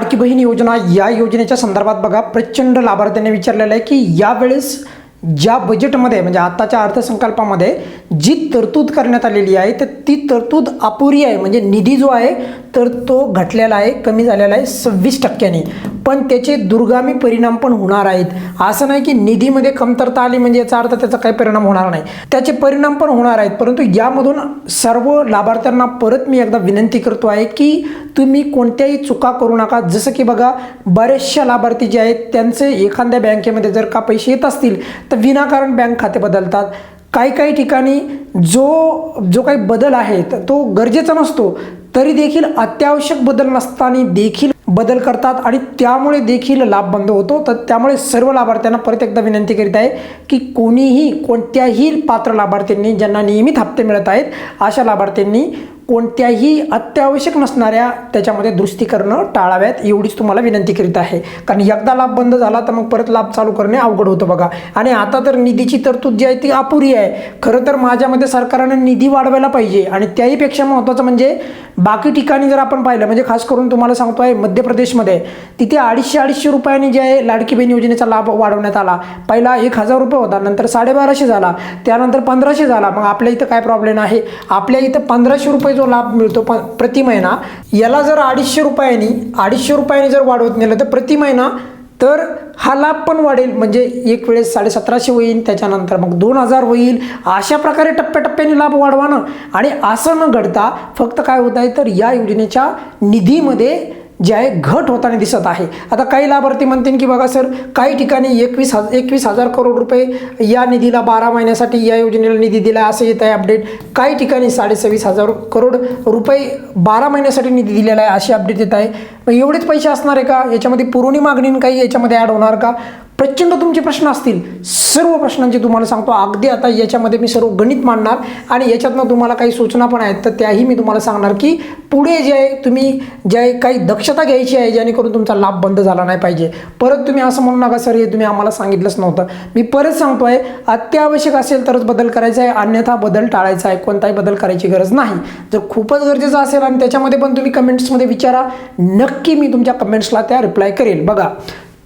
लाडकी बहीण योजना या योजनेच्या संदर्भात बघा प्रचंड लाभार्थ्यांनी विचारलेलं आहे की यावेळेस ज्या बजेटमध्ये म्हणजे आताच्या अर्थसंकल्पामध्ये जी तरतूद करण्यात आलेली आहे तर ती तरतूद अपुरी आहे, म्हणजे निधी जो आहे तर तो घटलेला आहे, कमी झालेला आहे 26%. पण त्याचे दुर्गामी परिणाम पण होणार आहेत. असं नाही की निधीमध्ये कमतरता आली म्हणजे याचा अर्थ त्याचा काही परिणाम होणार नाही, त्याचे परिणाम पण होणार आहेत. परंतु यामधून सर्व लाभार्थ्यांना परत मी एकदा विनंती करतो आहे की तुम्ही कोणत्याही चुका करू नका. जसं की बघा बरेचशा लाभार्थी जे आहेत त्यांचे एखाद्या बँकेमध्ये जर का पैसे येत असतील तर विनाकारण बँक खाते बदलतात. काही ठिकाणी जो काही बदल आहे तो गरजेचा नसतो तरी देखील अत्यावश्यक बदल नसताना देखील बदल करतात आणि त्यामुळे देखील लाभ बंद होतो. तर त्यामुळे सर्व लाभार्थ्यांना परत एकदा विनंती करीत आहे की कोणत्याही पात्र लाभार्थ्यांनी ज्यांना नियमित हप्ते मिळत आहेत अशा लाभार्थ्यांनी कोणत्याही अत्यावश्यक नसणाऱ्या त्याच्यामध्ये दुरुस्ती करणं टाळाव्यात, एवढीच तुम्हाला विनंती करीत आहे. कारण एकदा लाभ बंद झाला तर मग परत लाभ चालू करणे अवघड होतं बघा. आणि आता तर निधीची तरतूद जी आहे ती अपुरी आहे. खरं तर माझ्या मते सरकारने निधी वाढवायला पाहिजे. आणि त्याहीपेक्षा महत्त्वाचं म्हणजे बाकी ठिकाणी जर आपण पाहिलं म्हणजे खास करून तुम्हाला सांगतो आहे मध्य प्रदेशमध्ये तिथे 250 रुपयांनी जे आहे लाडकी बहीण योजनेचा लाभ वाढवण्यात आला. पहिला 1000 रुपये होता, नंतर 1250 झाला, त्यानंतर 1500 झाला. मग आपल्या इथं काय प्रॉब्लेम आहे, आपल्या इथं 1500 रुपये जो लाभ मिळतो प्रति महिना याला जर 250 रुपयांनी जर वाढवत नेलं तर प्रति महिना तर हा लाभ पण वाढेल. म्हणजे एक वेळेस 1750 होईल, त्याच्यानंतर मग 2000 होईल. अशा प्रकारे टप्प्याटप्प्याने लाभ वाढवा ना. आणि असं न घडता फक्त काय होत आहे तर या योजनेच्या निधीमध्ये जे आहे घट होताना दिसत आहे. आता काही लाभार्थी म्हणतील की बघा सर काही ठिकाणी 21,000 करोड रुपये या निधीला 12 महिन्यासाठी या योजनेला निधी दिला असं येत आहे अपडेट. काही ठिकाणी 26,500 करोड रुपये 12 महिन्यासाठी निधी दिलेला आहे अशी अपडेट येत आहे. मग एवढेच पैसे असणार आहे का, याच्यामध्ये पुरवणी मागणी काही याच्यामध्ये ॲड होणार का, प्रचंड तुमचे प्रश्न असतील. सर्व प्रश्नांची तुम्हाला सांगतो अगदी आता याच्यामध्ये मी सर्व गणित मांडणार आणि याच्यातनं तुम्हाला काही सूचना पण आहेत तर त्याही मी तुम्हाला सांगणार की पुढे जे आहे तुम्ही जे काही दक्षता घ्यायची आहे जेणेकरून तुमचा लाभ बंद झाला नाही पाहिजे. परत तुम्ही असं म्हणू नका सर हे तुम्ही आम्हाला सांगितलंच नव्हतं. मी परत सांगतो आहे अत्यावश्यक असेल तरच बदल करायचा आहे, अन्यथा बदल टाळायचा आहे. कोणताही बदल करायची गरज नाही. जर खूपच गरजेचं असेल आणि त्याच्यामध्ये पण तुम्ही कमेंट्समध्ये विचारा, नक्की मी तुमच्या कमेंट्सला त्या रिप्लाय करेल. बघा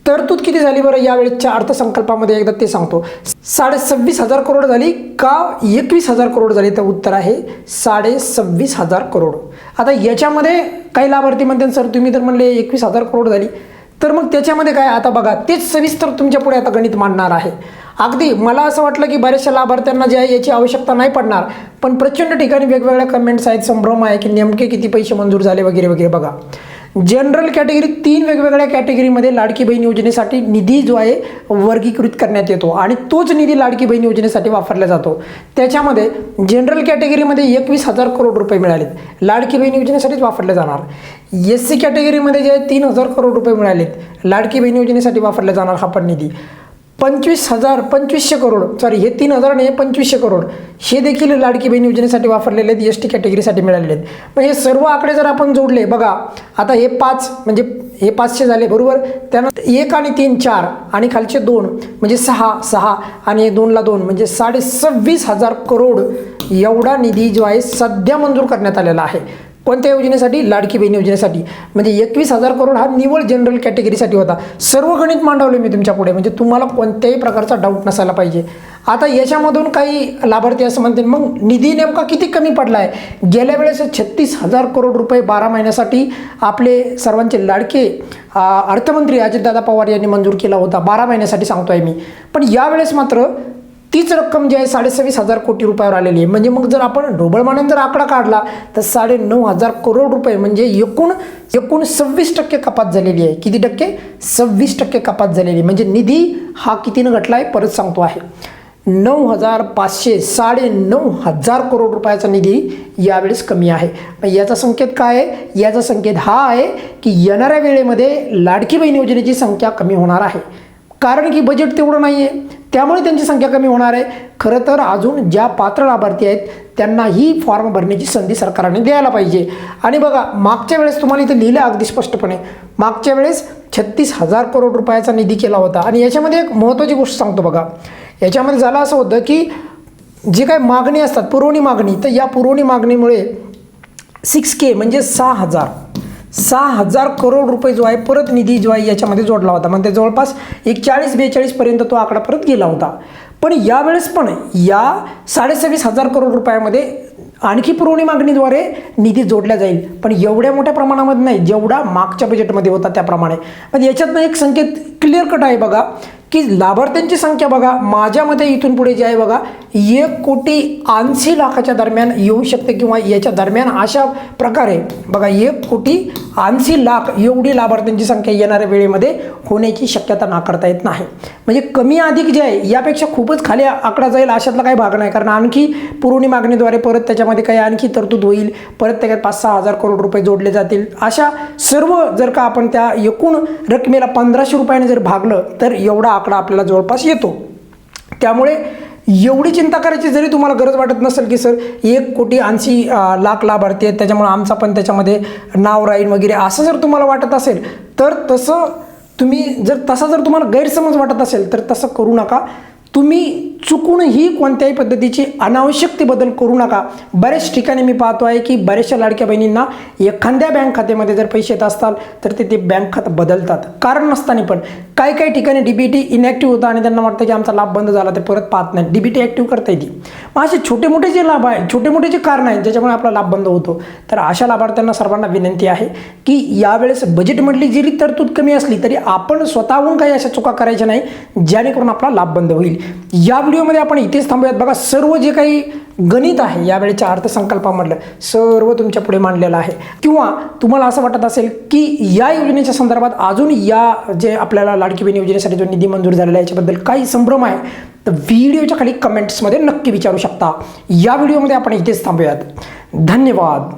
तरतूद किती झाली बरं यावेळेच्या अर्थसंकल्पामध्ये एकदा ते सांगतो. 26,500 करोड झाली का 21,000 करोड झाली, तर उत्तर आहे 26,500 करोड. आता याच्यामध्ये काही लाभार्थी म्हणतात सर तुम्ही तर म्हणले 21,000 करोड झाली, तर मग त्याच्यामध्ये काय, आता बघा तेच सविस्तर तुमच्या पुढे आता गणित मांडणार आहे. अगदी मला असं वाटलं की बऱ्याचशा लाभार्थ्यांना जे आहे याची आवश्यकता नाही पडणार, पण प्रचंड ठिकाणी वेगवेगळ्या कमेंट्स आहेत, संभ्रम आहे की नेमके किती पैसे मंजूर झाले वगैरे वगैरे. बघा जनरल कॅटेगरी 3 वेगवेगळ्या कॅटेगरीमध्ये लाडकी बहीण योजनेसाठी निधी जो आहे वर्गीकृत करण्यात येतो आणि तोच निधी लाडकी बहीण योजनेसाठी वापरला जातो. त्याच्यामध्ये जनरल कॅटेगरीमध्ये 21,000 करोड रुपये मिळालेत, लाडकी बहीण योजनेसाठीच वापरले जाणार. SC कॅटेगरीमध्ये जे आहे 3,000 करोड रुपये मिळालेत, लाडकी बहीण योजनेसाठी वापरला जाणार हा पण निधी. 2500 करोड सॉरी हे 3,000 नाही 2500 करोड हे देखील लाडकी बहीण योजनेसाठी वापरलेले आहेत, ST कॅटेगरीसाठी मिळालेले आहेत. मग हे सर्व आकडे जर आपण जोडले बघा आता हे 5 म्हणजे हे 500 झाले बरोबर, त्यानंतर 1 आणि 3 4 आणि खालचे 2 म्हणजे 6 आणि 2 ला 2 म्हणजे 26,500 करोड एवढा निधी जो आहे सध्या मंजूर करण्यात आलेला आहे. कोणत्या योजनेसाठी, लाडकी बहीण योजनेसाठी. म्हणजे 21,000 करोड हा निवड जनरल कॅटेगरीसाठी होता. सर्व गणित मांडवले मी तुमच्या पुढे म्हणजे तुम्हाला कोणत्याही प्रकारचा डाऊट नसायला पाहिजे. आता याच्यामधून काही लाभार्थी असं म्हणतील मग निधी नेमका किती कमी पडला आहे. गेल्या वेळेस 36,000 करोड रुपये 12 महिन्यासाठी आपले सर्वांचे लाडके अर्थमंत्री अजितदादा पवार यांनी मंजूर केला होता, 12 महिन्यासाठी सांगतोय मी. पण यावेळेस मात्र तीच रक्कम जी आहे 26,500 कोटी रुपयावर आलेली आहे. म्हणजे मग जर आपण ढोबळमानाने जर आकडा काढला तर 9,500 करोड रुपये म्हणजे एकूण 26% कपात झालेली आहे. किती टक्के, 26% कपात झालेली. म्हणजे निधी हा कितीनं घटला आहे परत सांगतो आहे 9,500 9,500 करोड रुपयाचा निधी यावेळेस कमी आहे. याचा संकेत काय आहे, याचा संकेत हा आहे की येणाऱ्या वेळेमध्ये लाडकी बहीण योजनेची संख्या कमी होणार आहे. कारण की बजेट तेवढं नाही आहे त्यामुळे त्यांची संख्या कमी होणार आहे. खरं तर अजून ज्या पात्र लाभार्थी आहेत त्यांना ही फॉर्म भरण्याची संधी सरकारने द्यायला पाहिजे. आणि बघा मागच्या वेळेस तुम्हाला इथे लिहिलं अगदी स्पष्टपणे, मागच्या वेळेस 36,000 करोड रुपयाचा निधी केला होता. आणि याच्यामध्ये एक महत्त्वाची गोष्ट सांगतो बघा, याच्यामध्ये झालं असं होतं की जे काही मागणी असतात पुरवणी मागणी, तर या पुरवणी मागणीमुळे 6K म्हणजे 6,000 करोड रुपये जो आहे परत निधी जो आहे याच्यामध्ये जोडला होता. म्हणजे जवळपास एक 40-42 पर्यंत तो आकडा परत गेला होता. पण यावेळेस पण या 26,500 करोड रुपयामध्ये आणखी पुरवणी मागणीद्वारे निधी जोडला जाईल, पण एवढ्या मोठ्या प्रमाणामध्ये नाही जेवढा मागच्या बजेटमध्ये होता त्याप्रमाणे. म्हणजे याच्यातनं एक संकेत क्लिअर कट आहे बघा की लाभार्थ्यांची संख्या बघा माझ्या मते इथून पुढे जे आहे बघा 1,80,00,000 दरम्यान येऊ शकते किंवा याच्या दरम्यान अशा प्रकारे बघा 1,80,00,000 एवढी लाभार्थ्यांची संख्या येणाऱ्या वेळेमध्ये होण्याची शक्यता नाकारता येत नाही. म्हणजे कमी अधिक जे आहे यापेक्षा खूपच खाली आकडा जाईल अशातला काही भाग नाही, कारण आणखी पुरवणी मागणीद्वारे परत त्याच्यामध्ये काही आणखी तरतूद होईल, परत त्याच्यात 5-6,000 करोड रुपये जोडले जातील. अशा सर्व जर का आपण त्या एकूण रकमेला 1,500 रुपयाने जर भागलं तर एवढा आकडा आपल्याला जवळपास येतो. त्यामुळे एवढी चिंता करायची जरी तुम्हाला गरज वाटत नसेल की सर 1,80,00,000 लाभार्थी आहेत त्याच्यामुळे आमचा पण त्याच्यामध्ये नाव राहील वगैरे, असं जर तुम्हाला वाटत असेल तर तसा जर तुम्हाला गैरसमज वाटत असेल तर तसं करू नका. तुम्ही चुकूनही कोणत्याही पद्धतीची अनावश्यक ते बदल करू नका. बऱ्याच ठिकाणी मी पाहतो आहे की बऱ्याचशा लाडक्या बहिणींना एखाद्या बँक खात्यामध्ये जर पैसे येत असतात तर ते बँक खातं बदलतात कारण नसताना. पण काही ठिकाणी डीबीटी इनॅक्टिव्ह होतं आणि त्यांना वाटतं की आमचा लाभ बंद झाला ते परत पाहत नाही, डीबीटी ॲक्टिव्ह करता येते. मग असे छोटे मोठे जे लाभ आहे, छोटे मोठे जे कारण आहेत ज्याच्यामुळे आपला लाभ बंद होतो, तर अशा लाभार्थ्यांना सर्वांना विनंती आहे की यावेळेस बजेटमधली जरी तरतूद कमी असली तरी आपण स्वतःहून काही अशा चुका करायच्या नाही जेणेकरून आपला लाभ बंद होईल. या व्हिडिओमध्ये आपण इथेच थांबूयात. बघा सर्व जे काही गणित आहे यावेळेच्या अर्थसंकल्पामधलं सर्व तुमच्या पुढे मांडलेलं आहे. किंवा तुम्हाला असं वाटत असेल की या योजनेच्या संदर्भात अजून या जे आपल्याला लाडकी बहीण योजनेसाठी जो निधी मंजूर झालेला आहे याच्याबद्दल काही संभ्रम आहे तर व्हिडिओच्या खाली कमेंट्समध्ये नक्की विचारू शकता. या व्हिडिओमध्ये आपण इथेच थांबूयात. धन्यवाद.